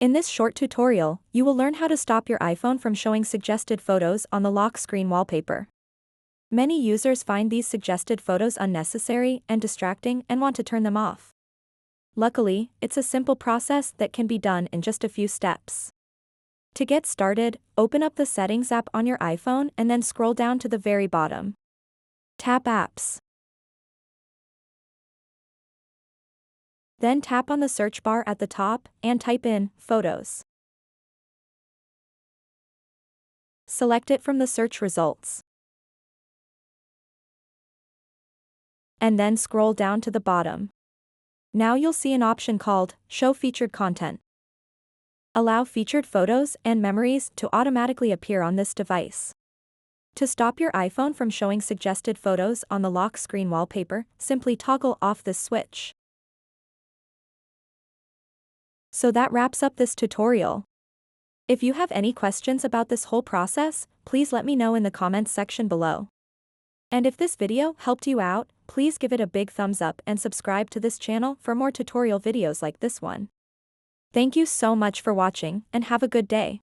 In this short tutorial, you will learn how to stop your iPhone from showing suggested photos on the lock screen wallpaper. Many users find these suggested photos unnecessary and distracting and want to turn them off. Luckily, it's a simple process that can be done in just a few steps. To get started, open up the Settings app on your iPhone and then scroll down to the very bottom. Tap Apps. Then tap on the search bar at the top and type in Photos. Select it from the search results. And then scroll down to the bottom. Now you'll see an option called Show Featured Content. Allow featured photos and memories to automatically appear on this device. To stop your iPhone from showing suggested photos on the lock screen wallpaper, simply toggle off this switch. So that wraps up this tutorial. If you have any questions about this whole process, please let me know in the comments section below. And if this video helped you out, please give it a big thumbs up and subscribe to this channel for more tutorial videos like this one. Thank you so much for watching and have a good day.